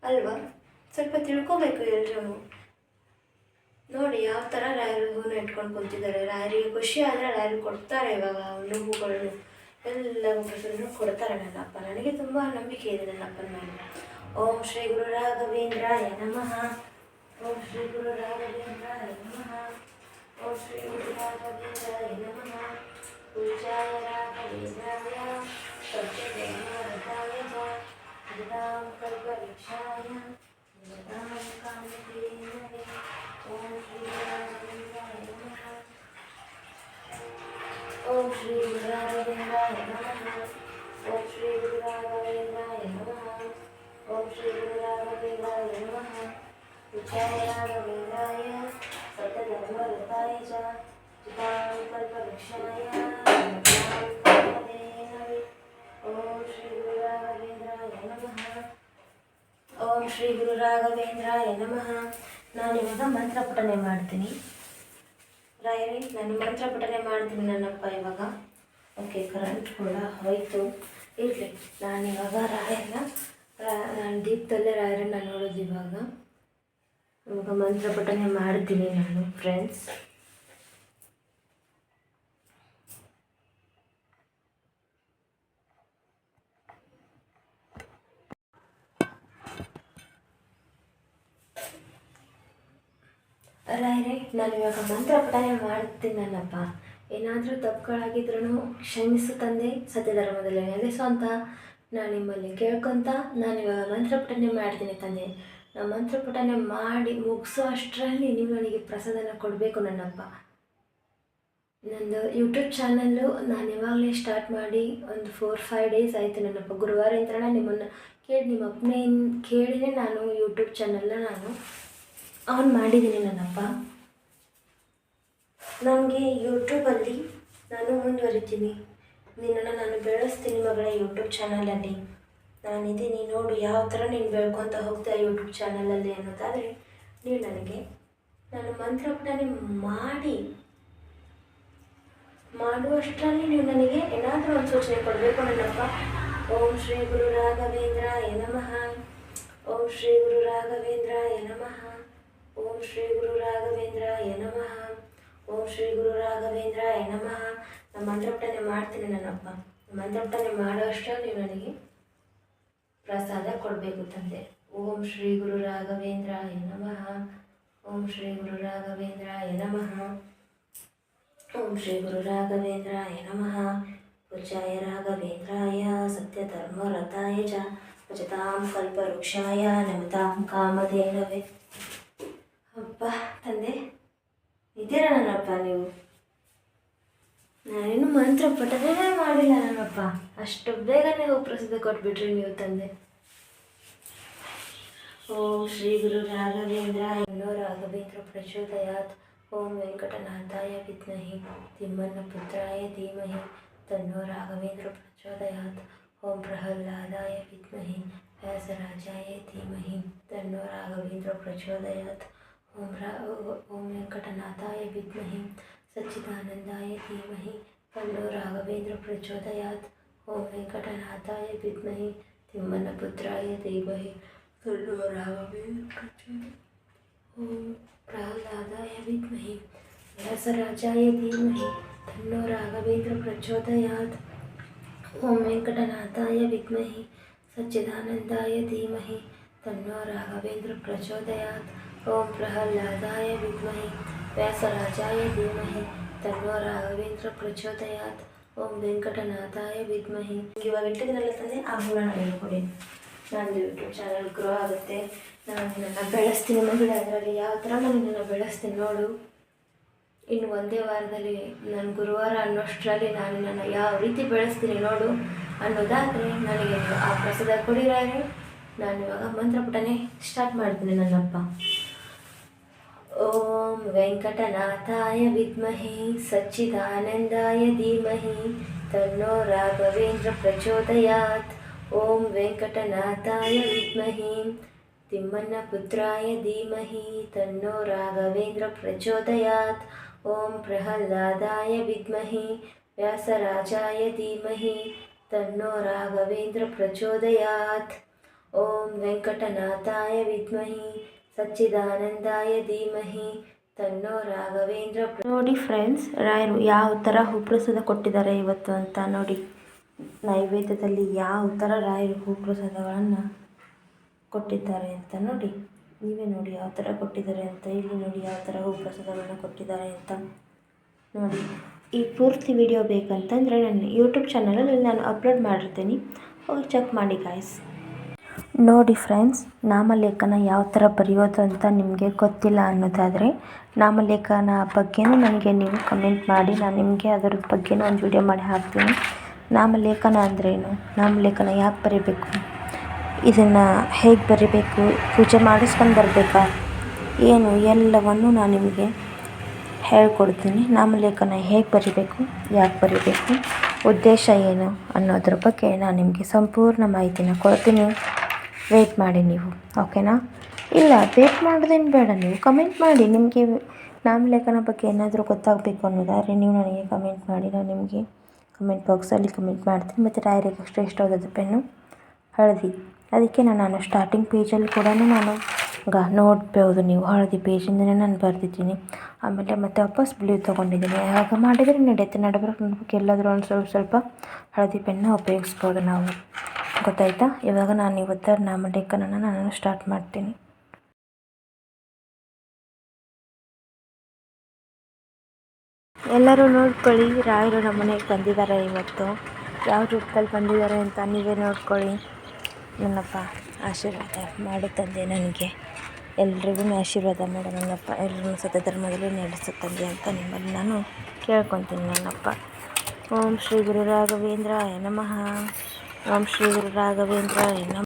ಅಲ್ವಾ? ಸ್ವಲ್ಪ ತಿಳ್ಕೊಬೇಕು ಎಲ್ಲರೂ. ನೋಡಿ ಯಾವ ಥರ ರಾಯರು ಹೂನ ಇಟ್ಕೊಂಡು ಕುಂತಿದ್ದಾರೆ. ರಾಯರಿಗೆ ಖುಷಿ ಆದರೆ ರಾಯರು ಕೊಡ್ತಾರೆ. ಇವಾಗ ಹಣ್ಣು ಹೂಗಳು ಎಲ್ಲ ಪ್ರಸಾದನೂ ಕೊಡ್ತಾರೆ ನನ್ನಪ್ಪ. ನನಗೆ ತುಂಬ ನಂಬಿಕೆ ಇದೆ ನನ್ನಪ್ಪನ ಮೇಲೆ. ಓಂ ಶ್ರೀ ಗುರು ರಾಘವೇಂದ್ರಾಯ ನಮಃ. ಓಂ ಶ್ರೀ ಗುರು ರಾಘವೇಂದ್ರಾಯ ನಮಃ. ಓಂ ಶ್ರೀ ಗುರು ರಾಘವೇಂದ್ರಾಯ ನಮಃ. ಪೂಜ್ಯಾಯ ರಾಘವೇಂದ್ರಾಯ ಸತ್ಯಧರ್ಮರತಾಯ ಚ ಭಜತಾಂ ಕಲ್ಪವೃಕ್ಷಾಯ ನಮತಾಂ ಕಾಮಧೇನವೇ. ಓಂ ಶ್ರೀ ರಾಘವೇಂದ್ರಾಯ ನಮಃ. ಓಂ ಶ್ರೀ ಗುರು ರಾಘವೇಂದ್ರಾಯ ನಮಃ. ಓಂ ಶ್ರೀ ರಾಘವೇಂದ್ರಾಯ ನಮಃ. ಓಂ ಶ್ರೀ ಗುರು ರಾಘವೇಂದ್ರಾಯ ನಮಃ. ವಿಜಯ ರಾಘವೇಂದ್ರಾಯ ಸತ್ಯಧರ್ಮರತಾಯ ಚ ಚಿತಾಂ ಕಲ್ಪವೃಕ್ಷಾಯ ನಮತಾಂ ಕಾಮಧೇನವೇ. ಓಂ ಶ್ರೀ ಗುರು ರಾಘವೇಂದ್ರಾಯ ನಮಃ. ಓಂ ಶ್ರೀ ಗುರು ರಾಘವೇಂದ್ರಾಯ ನಮಃ. ನಾನಿವಾಗ ಮಂತ್ರ ಪಠನೆ ಮಾಡ್ತೀನಿ. ರಾಯರೇ, ನಾನು ಮಂತ್ರ ಪಠನೆ ಮಾಡ್ತೀನಿ ನನ್ನಪ್ಪ ಇವಾಗ. ಓಕೆ, ಕರೆಂಟ್ ಕೂಡ ಹೋಯಿತು. ಇರಲಿ, ನಾನಿವಾಗ ರಾಯರನ್ನ ನಾನು ದೀಪದಲ್ಲೇ ರಾಯರನ್ನ ನೋಡೋದು. ಇವಾಗ ಮಂತ್ರ ಪಠನೆ ಮಾಡ್ತೀನಿ ನಾನು ಫ್ರೆಂಡ್ಸ್. ರಾಯರೇ, ನಾನು ಇವಾಗ ಮಂತ್ರ ಪಠನೆ ಮಾಡ್ತೀನಿ ನನ್ನಪ್ಪ. ಏನಾದರೂ ತಪ್ಪುಗಳಾಗಿದ್ರೂ ಕ್ಷಮಿಸು ತಂದೆ, ಸತ್ಯಧರ್ಮದಲ್ಲಿ ನೆಲೆಸು ಅಂತ ನಾನು ನಿಮ್ಮಲ್ಲಿ ಕೇಳ್ಕೊತ ನಾನಿವಾಗ ಮಂತ್ರ ಪಠನೆ ಮಾಡ್ತೀನಿ ತಂದೆ. ನಾನು ಮಂತ್ರ ಪಠನೆ ಮಾಡಿ ಮುಗಿಸೋ ಅಷ್ಟರಲ್ಲಿ ನೀವು ನನಗೆ ಪ್ರಸಾದನ ಕೊಡಬೇಕು ನನ್ನಪ್ಪ. ನಂದು ಯೂಟ್ಯೂಬ್ ಚಾನಲ್ಲು ನಾನು ಇವಾಗಲೇ ಸ್ಟಾರ್ಟ್ ಮಾಡಿ ಒಂದು 4-5 ಡೇಸ್ ಆಯಿತು ನನ್ನಪ್ಪ. ಗುರುವಾರದಿಂದ ನಿಮ್ಮನ್ನು ಕೇಳಿ ನಿಮ್ಮ ಅಪ್ಪನೆಯಿಂದ ಕೇಳಿನೇ ನಾನು ಯೂಟ್ಯೂಬ್ ಚಾನಲ್ನ ನಾನು ಆನ್ ಮಾಡಿದ್ದೀನಿ ನನ್ನಪ್ಪ. ನನಗೆ ಯೂಟ್ಯೂಬಲ್ಲಿ ನಾನು ಮುಂದುವರಿತೀನಿ. ನಿನ್ನನ್ನು ನಾನು ಬೆಳೆಸ್ತೀನಿ ಮಗಳ ಯೂಟ್ಯೂಬ್ ಚಾನಲಲ್ಲಿ. ನಾನಿದ್ದೀನಿ ನೋಡು ಯಾವ ಥರ ನೀನು ಬೆಳ್ಕೊತ ಹೋಗ್ತಾ ಯೂಟ್ಯೂಬ್ ಚಾನಲಲ್ಲಿ ಅನ್ನೋದಾದರೆ ನೀವು ನನಗೆ ನಾನು ಮಂತ್ರ ಪಠನೆ ಮಾಡುವಷ್ಟರಲ್ಲಿ ನೀವು ನನಗೆ ಏನಾದರೂ ಒಂದು ಸೂಚನೆ ಕೊಡಬೇಕು ನನ್ನಪ್ಪ. ಓಂ ಶ್ರೀ ಗುರು ರಾಘವೇಂದ್ರಾಯ ನಮಃ. ಓಂ ಶ್ರೀ ಗುರು ರಾಘವೇಂದ್ರಾಯ ನಮಃ. ಓಂ ಶ್ರೀ ಗುರು ರಾಘವೇಂದ್ರಾಯ ನಮಃ. ಓಂ ಶ್ರೀ ಗುರು ರಾಘವೇಂದ್ರಾಯ ನಮಃ. ನಾನು ಮಂತ್ರಪಠನೆ ಮಾಡ್ತೀನಿ ನನ್ನಪ್ಪ. ಮಂತ್ರಪಠನೆ ಮಾಡುವಷ್ಟರಲ್ಲಿ ನೀವು ನನಗೆ ಪ್ರಸಾದ ಕೊಡಬೇಕು ತಂದೆ. ಓಂ ಶ್ರೀ ಗುರು ರಾಘವೇಂದ್ರಾಯ ನಮಃ. ಓಂ ಶ್ರೀ ಗುರು ರಾಘವೇಂದ್ರಾಯ ನಮಃ. ಓಂ ಶ್ರೀ ಗುರು ರಾಘವೇಂದ್ರಾಯ ನಮಃ. ಪೂಜ್ಯಾಯ ರಾಘವೇಂದ್ರಾಯ ಸತ್ಯಧರ್ಮರತಾಯ ಚ ಭಜತಾಂ ಕಲ್ಪವೃಕ್ಷಾಯ ನಮತಾಂ ಕಾಮಧೇನವೇ. ಅಪ್ಪ ತಂದೆ, ಇದ್ದೀರಾ ನನ್ನಪ್ಪ ನೀವು? ನಾನೇನು ಮಂತ್ರ ಪಠನೆ ಮಾಡಿಲ್ಲ ನನ್ನಪ್ಪ. ಅಷ್ಟು ಬೇಗನೆ ಪ್ರಸಾದ ಕೊಟ್ಬಿಟ್ರಿ ನೀವು ತಂದೆ. ಓಂ ಶ್ರೀ ಗುರು ರಾಘವೇಂದ್ರಾಯ ರಾಘವೇಂದ್ರ ಪ್ರಚೋದಯಾತ್. ಓಂ ವೆಂಕಟನಾಥಾಯ ವಿದ್ಮಹಿ ತಿಮ್ಮನ್ನ ಪುತ್ರಾಯ ಧೀಮಹಿ ತನ್ನೋ ರಾಘವೇಂದ್ರ ಪ್ರಚೋದಯಾತ್. ಓಂ ಪ್ರಹ್ಲಾದಾಯ ವಿದ್ಮಹಿ ವ್ಯಾಸರಾಜಾಯ ಧೀಮಹಿ ತನ್ನೋ ರಾಘವೇಂದ್ರ ಪ್ರಚೋದಯಾತ್. ಓಂ ವೆಂಕಟನಾಥಾಯ ವಿದ್ಮಹಿ ಸಚ್ಚಿದಾನಂದಾಯ ಧೀಮಹಿ ತನ್ನೋ ರಾಘವೇಂದ್ರ ಪ್ರಚೋದಯಾತ್. ಓಂ ವೆಂಕಟನಾಥಾಯ ವಿದ್ಮಹಿ ತಿಮ್ಮನ ಪುತ್ರಾಯ ಧೀಮಹಿ ತನ್ನೋ ರಾಘವೇಂದ್ರ ಪ್ರಚೋದಯಾತ್. ಓಂ ಪ್ರಹ್ಲಾದಾಯ ವಿದ್ಮಹಿ ವ್ಯಾಸರಾಜಾಯ ಧೀಮಹಿ ತನ್ನೋ ರಾಘವೇಂದ್ರ ಪ್ರಚೋದಯಾತ್. ಓಂ ವೆಂಕಟನಾಥಾಯ ವಿದ್ಮಹಿ ಸಚ್ಚಿದಾನಂದಾಯ ಧೀಮಹಿ ತನ್ನೋ ರಾಘವೇಂದ್ರ ಪ್ರಚೋದಯಾತ್. ಓಂ ಪ್ರಹ್ಲಾದಾಯ ವಿದ್ಮಹಿ ವ್ಯಾಸರಾಜಾಯ ಧೀಮಹಿ ತನ್ನೋ ರಾಘವೇಂದ್ರ ಪ್ರಚೋದಯಾತ್. ಓಂ ವೆಂಕಟನಾಥಾಯ ವಿದ್ಮಹಿ. ಇವಾಗ ಇಟ್ಟಿದ್ರಲ್ಲ ತಂದೆ, ಆ ಹೂರಣ ಹೇಳ್ಕೊಡಿ. ನಂದು ಯೂಟ್ಯೂಬ್ ಚಾನಲ್ ಗ್ರೋ ಆಗುತ್ತೆ. ನಾನು ನಿನ್ನನ್ನು ಬೆಳೆಸ್ತೀನಿ ಮಗಳು. ಅದರಲ್ಲಿ ಯಾವ ಥರ ನಾನು ನಿನ್ನನ್ನು ಬೆಳೆಸ್ತೀನಿ ನೋಡು. ಇನ್ನು ಒಂದೇ ವಾರದಲ್ಲಿ ನಾನು ಗುರುವಾರ ಅನ್ನೋಷ್ಟರಲ್ಲಿ ನಾನು ನಿನ್ನನ್ನು ಯಾವ ರೀತಿ ಬೆಳೆಸ್ತೀನಿ ನೋಡು ಅನ್ನೋದಾದರೆ ನನಗೆ ಆ ಪ್ರಸಾದ ಕೊಡಿರಾರೆ. ನಾನು ಇವಾಗ ಮಂತ್ರಪಠನೆ ಸ್ಟಾರ್ಟ್ ಮಾಡ್ತೀನಿ ನನ್ನಪ್ಪ. ಓಂ ವೆಂಕಟನಾಥಾಯ ವಿದ್ಮಹಿ ಸಚ್ಚಿದಾನಂದಾಯ ಧೀಮಹಿ ತನ್ನೋ ರಾಘವೇಂದ್ರ ಪ್ರಚೋದಯಾತ್. ಓಂ ವೆಂಕಟನಾಥಾಯ ವಿದ್ಮಹಿ ತಿಮ್ಮನ್ನ ಪುತ್ರಾಯ ಧೀಮಹಿ ತನ್ನೋ ರಾಘವೇಂದ್ರ ಪ್ರಚೋದಯಾತ್. ಓಂ ಪ್ರಹ್ಲಾದಾಯ ವಿದ್ಮಹಿ ವ್ಯಾಸರಾಜಾಯ ಧೀಮಹಿ ತನ್ನೋ ರಾಘವೇಂದ್ರ ಪ್ರಚೋದಯಾತ್. ಓಂ ವೆಂಕಟನಾಥಾಯ ವಿದ್ಮಹಿ ಸಚ್ಚಿದಾನಂದಾಯ ಧೀಮಹಿ ತನ್ನೋ ರಾಘವೇಂದ್ರ. ನೋಡಿ ಫ್ರೆಂಡ್ಸ್, ರಾಯರು ಯಾವ ಥರ ಹೂಪ್ರಸಾದ ಕೊಟ್ಟಿದ್ದಾರೆ ಇವತ್ತು ಅಂತ ನೋಡಿ. ನೈವೇದ್ಯದಲ್ಲಿ ಯಾವ ಥರ ರಾಯರು ಹೂಪ್ರಸಾದಗಳನ್ನು ಕೊಟ್ಟಿದ್ದಾರೆ ಅಂತ ನೋಡಿ. ನೀವೇ ನೋಡಿ ಯಾವ ಥರ ಕೊಟ್ಟಿದ್ದಾರೆ ಅಂತ. ಇಲ್ಲಿ ನೋಡಿ ಯಾವ ಥರ ಹೂಪ್ರಸಾದಗಳನ್ನು ಕೊಟ್ಟಿದ್ದಾರೆ ಅಂತ ನೋಡಿ. ಈ ಪೂರ್ತಿ ವಿಡಿಯೋ ಬೇಕಂತಂದರೆ ನನ್ನ ಯೂಟ್ಯೂಬ್ ಚಾನಲಲ್ಲಿ ನಾನು ಅಪ್ಲೋಡ್ ಮಾಡಿರ್ತೀನಿ, ಹೋಗಿ ಚೆಕ್ ಮಾಡಿ ಗಾಯ್ಸ್. ನೋಡಿ ಫ್ರೆಂಡ್ಸ್, ನಾಮಲೇಖನ ಯಾವ ಥರ ಬರೆಯೋದು ಅಂತ ನಿಮಗೆ ಗೊತ್ತಿಲ್ಲ ಅನ್ನೋದಾದರೆ ನಾಮಲೇಖನ ಬಗ್ಗೆನೂ ನನಗೆ ನೀವು ಕಮೆಂಟ್ ಮಾಡಿ. ನಾನು ನಿಮಗೆ ಅದರ ಬಗ್ಗೆನೂ ಒಂದು ವಿಡಿಯೋ ಮಾಡಿ ಹಾಕ್ತೀನಿ. ನಾಮಲೇಖನ ಅಂದ್ರೇನು, ನಾಮಲೇಖನ ಯಾಕೆ ಬರಿಬೇಕು, ಇದನ್ನು ಹೇಗೆ ಬರಿಬೇಕು, ಪೂಜೆ ಮಾಡಿಸ್ಕೊಂಡು ಬರಬೇಕಾ, ಏನು ಎಲ್ಲವನ್ನು ನಾನು ನಿಮಗೆ ಹೇಳ್ಕೊಡ್ತೀನಿ. ನಾಮಲೇಖನ ಹೇಗೆ ಬರಿಬೇಕು, ಯಾಕೆ ಬರಿಬೇಕು, ಉದ್ದೇಶ ಏನು ಅನ್ನೋದ್ರ ಬಗ್ಗೆ ನಾನು ನಿಮಗೆ ಸಂಪೂರ್ಣ ಮಾಹಿತಿನ ಕೊಡ್ತೀನಿ. ವೆಯ್ಟ್ ಮಾಡಿ ನೀವು, ಓಕೆನಾ? ಇಲ್ಲ ವೇಟ್ ಮಾಡೋದೇನು ಬೇಡ, ನೀವು ಕಮೆಂಟ್ ಮಾಡಿ. ನಿಮಗೆ ನಾಮಲೇಖನ ಬಗ್ಗೆ ಏನಾದರೂ ಗೊತ್ತಾಗಬೇಕು ಅನ್ನೋದಾದರೆ ನೀವು ನನಗೆ ಕಮೆಂಟ್ ಮಾಡಿ. ನಾನು ನಿಮಗೆ ಕಮೆಂಟ್ ಬಾಕ್ಸಲ್ಲಿ ಕಮೆಂಟ್ ಮಾಡ್ತೀನಿ. ಮತ್ತು ಡೈರಿಗೆ ಅಷ್ಟು ಇಷ್ಟವಾದ ಪೆನ್ನು ಹಳದಿ, ಅದಕ್ಕೆ ನಾನು ಸ್ಟಾರ್ಟಿಂಗ್ ಪೇಜಲ್ಲಿ ಕೂಡ ನಾನು ನೋಡ್ಬೋದು. ನೀವು ಹಳದಿ ಪೇಜಿಂದನೇ ನಾನು ಬರೆದಿದ್ದೀನಿ. ಆಮೇಲೆ ಮತ್ತೆ ವಾಪಸ್ ಬ್ಲೂ ತೊಗೊಂಡಿದ್ದೀನಿ. ಹಾಗೆ ಮಾಡಿದರೆ ನಡೆಯುತ್ತೆ. ನಡ್ಬೇಕು ಎಲ್ಲಾದರೂ ಒಂದು ಸ್ವಲ್ಪ ಹಳದಿ ಪೆನ್ನ ಉಪಯೋಗಿಸ್ಬೋದು ನಾವು. ಗೊತ್ತಾಯ್ತಾ? ಇವಾಗ ನಾನು ಇವತ್ತು ನಾಮಲೇಖನನ ನಾನು ಸ್ಟಾರ್ಟ್ ಮಾಡ್ತೀನಿ. ಎಲ್ಲರೂ ನೋಡ್ಕೊಳ್ಳಿ, ರಾಯರು ನಮ್ಮ ಮನೆಗೆ ಬಂದಿದ್ದಾರೆ ಇವತ್ತು. ಯಾವ ರೂಪದಲ್ಲಿ ಬಂದಿದ್ದಾರೆ ಅಂತ ನೀವೇ ನೋಡ್ಕೊಳ್ಳಿ. ನನ್ನಪ್ಪ ಆಶೀರ್ವಾದ ಮಾಡು ತಂದೆ, ನನಗೆ ಎಲ್ರಿಗೂ ಆಶೀರ್ವಾದ ಮಾಡು ನನ್ನಪ್ಪ, ಎಲ್ಲರೂ ಸತ್ಯ ಧರ್ಮದಲ್ಲಿ ನಡೆಸು ತಂದೆ ಅಂತ ನಿಮ್ಮಲ್ಲಿ ನಾನು ಕೇಳ್ಕೊತೀನಿ ನನ್ನಪ್ಪ. ಓಂ ಶ್ರೀ ಗುರು ರಾಘವೇಂದ್ರಾಯ ನಮಃ. ಓಂ ಶ್ರೀ ಗುರು ರಾಘವೇಂದ್ರಾಯ ನಮಃ.